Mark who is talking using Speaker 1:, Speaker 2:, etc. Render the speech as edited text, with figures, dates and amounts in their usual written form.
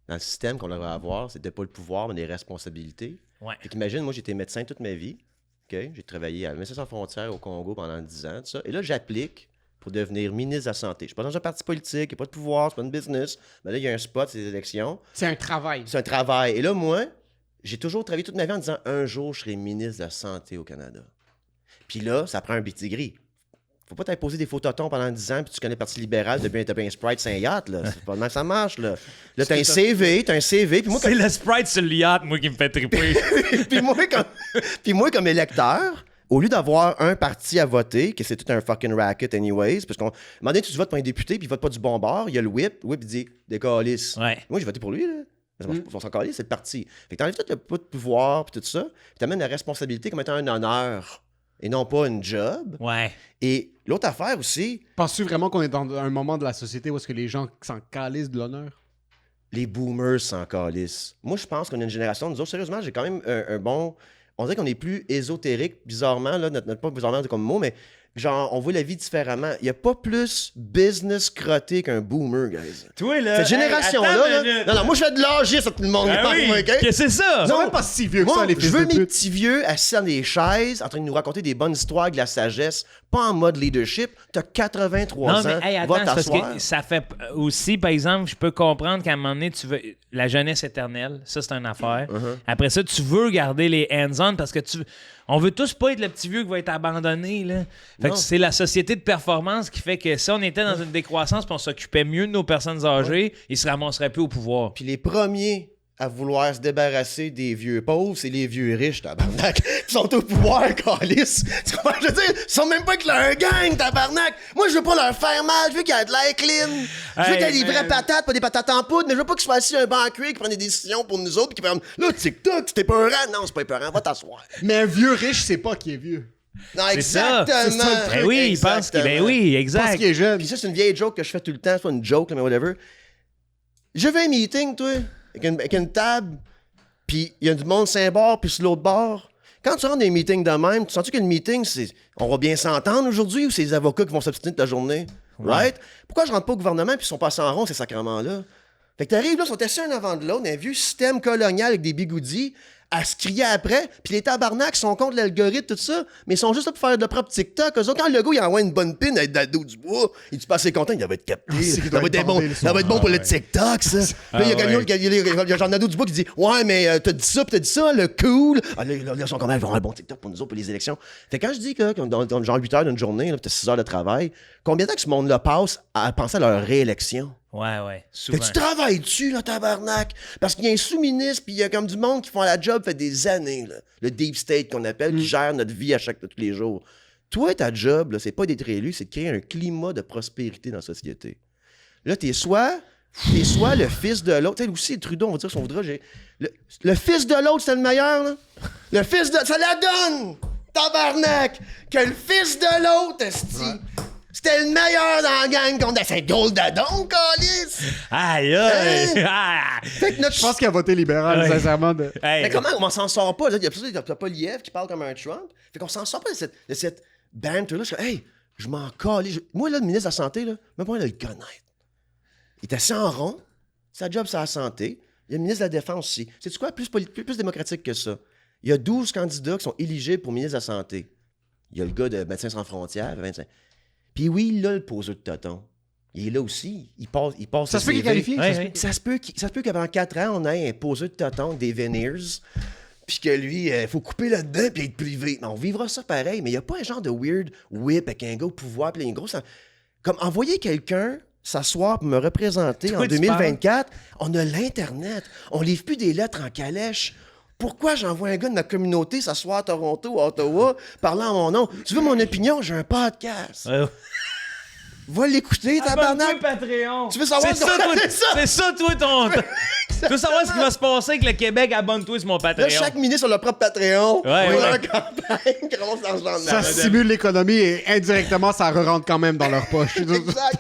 Speaker 1: dans le système qu'on devrait avoir, c'était pas le pouvoir, mais des responsabilités.
Speaker 2: Ouais.
Speaker 1: Fait qu'imagine, moi, j'étais médecin toute ma vie. Okay? J'ai travaillé à Médecins sans frontières au Congo pendant 10 ans, tout ça. Et là, j'applique pour devenir ministre de la Santé. Je suis pas dans un parti politique, il n'y a pas de pouvoir, c'est pas une business. Mais là, il y a un spot, c'est les élections.
Speaker 3: C'est un travail.
Speaker 1: C'est un travail. Et là, moi, j'ai toujours travaillé toute ma vie en disant un jour, je serai ministre de la Santé au Canada. Puis là, ça prend un bitigri. Faut pas t'imposer des faux totons pendant 10 ans puis tu connais le Parti libéral, t'as bien un Sprite Saint-Yacht, là. C'est pas mal ça marche, là. Là, t'as un CV, puis moi...
Speaker 2: C'est le Sprite sur le yacht, moi, qui me fait triper.
Speaker 1: puis moi, comme électeur, au lieu d'avoir un parti à voter, que c'est tout un fucking racket anyways, parce qu'à un moment donné, tu votes pour un député puis il vote pas du bon bord, il y a le whip, il dit « décalisse ».
Speaker 2: Ouais.
Speaker 1: Moi, j'ai voté pour lui, là. On s'en calisse, c'est le parti. Fait que t'enlèves tout le pas de pouvoir puis tout ça, puis t'amènes la responsabilité comme étant un honneur et non pas une job.
Speaker 2: Ouais.
Speaker 1: Et l'autre affaire aussi,
Speaker 3: Penses-tu vraiment qu'on est dans un moment de la société où est-ce que les gens s'en calissent de l'honneur?
Speaker 1: les boomers s'en calissent. Moi, je pense qu'on a une génération, nous autres, sérieusement, j'ai quand même un bon... On dirait qu'on est plus ésotérique, bizarrement, là, notre pas bizarrement comme mot, mais genre, on voit la vie différemment. Il n'y a pas plus business crotté qu'un boomer, guys.
Speaker 2: Toi, là.
Speaker 1: Cette génération-là, là, non, moi, je fais de l'âgiste à tout le monde.
Speaker 2: Ah
Speaker 1: pas
Speaker 2: oui,
Speaker 1: moi, OK?
Speaker 2: que c'est ça.
Speaker 3: Ils sont
Speaker 1: Non.
Speaker 3: même pas si vieux que
Speaker 1: Moi,
Speaker 3: ça, les
Speaker 1: je
Speaker 3: fils
Speaker 1: veux
Speaker 3: de
Speaker 1: mes
Speaker 3: pute.
Speaker 1: petits vieux assis dans des chaises, en train de nous raconter des bonnes histoires avec de la sagesse, pas en mode leadership. T'as 83
Speaker 2: Non,
Speaker 1: ans,
Speaker 2: mais hey, attends,
Speaker 1: va
Speaker 2: c'est parce
Speaker 1: t'asseoir.
Speaker 2: que ça fait aussi, par exemple, je peux comprendre qu'à un moment donné, tu veux la jeunesse éternelle, ça c'est une affaire. Après ça, tu veux garder les hands-on parce que on veut tous pas être le petit vieux qui va être abandonné, là. Fait que c'est la société de performance qui fait que si on était dans une décroissance et on s'occupait mieux de nos personnes âgées, ils se ramasseraient plus au pouvoir.
Speaker 1: Puis les premiers à vouloir se débarrasser des vieux pauvres, c'est les vieux riches, tabarnak. Ils sont au pouvoir, calice. Tu comprends? Je veux dire, ils sont même pas avec leur gang, tabarnak. Moi, je veux pas leur faire mal. Je veux qu'il y ait de l'air clean. Je veux qu'il y ait des vraies patates, pas des patates en poudre. Mais je veux pas qu'ils soient assis à un banc cuir qui prennent des décisions pour nous autres. Puis qui prennent, là, TikTok, c'était peurant. Non, c'est pas peurant. Va t'asseoir.
Speaker 3: Mais un vieux riche, c'est pas qu'il est vieux.
Speaker 1: Non,
Speaker 2: C'est ça.
Speaker 1: exactement.
Speaker 3: C'est ça le truc.
Speaker 2: Ben oui, il pense qu'il. Ben oui, exact.
Speaker 3: Parce qu'il est jeune.
Speaker 1: Puis ça, c'est une vieille joke que je fais tout le temps. C'est pas une joke, là, mais whatever. Je vais à un meeting, toi, avec une table. Puis il y a du monde sur un bord, puis sur l'autre bord. Quand tu rentres dans des meetings de même, tu sens-tu que le meeting, c'est on va bien s'entendre aujourd'hui ou c'est les avocats qui vont s'obstiner de ta journée? Right? Pourquoi je rentre pas au gouvernement puis ils sont passés en rond, ces sacrements-là? Fait que t'arrives là, ils sont assis un avant de l'autre, dans un vieux système colonial avec des bigoudis, à se crier après, puis les tabarnaks sont contre l'algorithme, tout ça, mais ils sont juste là pour faire de propre TikTok. Eux autres, quand le gars, il envoie une bonne pin avec dans le dos du bois, il est pas assez content, il va être capté.
Speaker 3: c'est qu'il
Speaker 1: Ça
Speaker 3: doit
Speaker 1: va
Speaker 3: être
Speaker 1: être bon,
Speaker 3: bandé le
Speaker 1: ça va être bon pour le TikTok, ça. Puis là, il y a quelqu'un d'autre, il y a Jean Nadeau Dubois qui dit ouais, mais t'as dit ça, puis t'as dit ça, le cool. Ah, là, ils sont quand même un bon TikTok pour nous autres, pour les élections. Fait que quand je dis que dans genre 8 heures d'une journée, là, puis t'as 6 heures de travail, combien de temps que ce monde-là passe à penser à leur réélection?
Speaker 2: Ouais,
Speaker 1: Fait
Speaker 2: souvent.
Speaker 1: que tu travailles dessus, là, tabarnak. Parce qu'il y a un sous-ministre, puis il y a comme du monde qui font la job, fait des années, là. Le deep state qu'on appelle, qui gère notre vie tous les jours. Toi, ta job, là, c'est pas d'être élu, c'est de créer un climat de prospérité dans la société. Là, t'es soit le fils de l'autre. Tu sais, aussi, Trudeau, on va dire son voudra. Le fils de l'autre, c'est le meilleur, là. Le fils de... Ça la donne! Tabarnak! Que le fils de l'autre, esti! C'était le meilleur dans la gang qu'on a fait drôle de don, calice!
Speaker 2: Aïe, aïe!
Speaker 1: Fait que notre...
Speaker 3: Je pense qu'il a voté libéral,
Speaker 2: Ouais.
Speaker 3: sincèrement.
Speaker 2: Hey.
Speaker 1: Mais comment on s'en sort pas? Il y a pas Liev qui parle comme un Trump. Fait qu'on s'en sort pas de cette banter-là. Je fais, hey, je m'en calais. Moi, là, le ministre de la Santé, là, même pas de le connaître. Il est assis en rond. Sa job, c'est la santé. Il y a le ministre de la Défense aussi. C'est-tu quoi? Plus démocratique que ça. Il y a 12 candidats qui sont éligibles pour ministre de la Santé. Il y a le gars de Médecins sans frontières, 25. Puis oui, là, le poseur de tonton. Il est là aussi. Il passe
Speaker 3: Ça se peut
Speaker 1: ses
Speaker 3: qu'il est
Speaker 1: CV.
Speaker 3: qualifié?
Speaker 2: Ouais,
Speaker 3: Ça se peut.
Speaker 2: ouais.
Speaker 1: Ça se peut qu'avant 4 ans, on ait un poseur de tonton, des veneers, puis que lui, il faut couper là-dedans puis être privé. Mais on vivra ça pareil, mais il n'y a pas un genre de weird whip avec un gars au pouvoir puis un gros... Comme envoyer quelqu'un s'asseoir pour me représenter
Speaker 2: Toi,
Speaker 1: en
Speaker 2: tu
Speaker 1: 2024, on a l'Internet. On livre plus des lettres en calèche. Pourquoi j'envoie un gars de ma communauté s'asseoir à Toronto ou à Ottawa parlant à mon nom? Tu veux mon opinion? J'ai un podcast.
Speaker 2: Ouais.
Speaker 1: Va l'écouter, tabarnak.
Speaker 2: Abonne-toi Patreon.
Speaker 1: Tu veux savoir
Speaker 2: C'est ça, toi,
Speaker 1: c'est ça.
Speaker 2: c'est ça, toi, ton. Tu veux savoir ce qui va se passer avec le Québec? Abonne-toi sur mon Patreon.
Speaker 1: Là, chaque ministre a leur propre Patreon.
Speaker 2: Ouais,
Speaker 1: Pour
Speaker 2: ouais.
Speaker 1: leur campagne, qui ramasse l'argent de
Speaker 3: Ça
Speaker 1: la-
Speaker 3: stimule l'économie et indirectement, ça re-rentre quand même dans leur poche.
Speaker 1: Exact.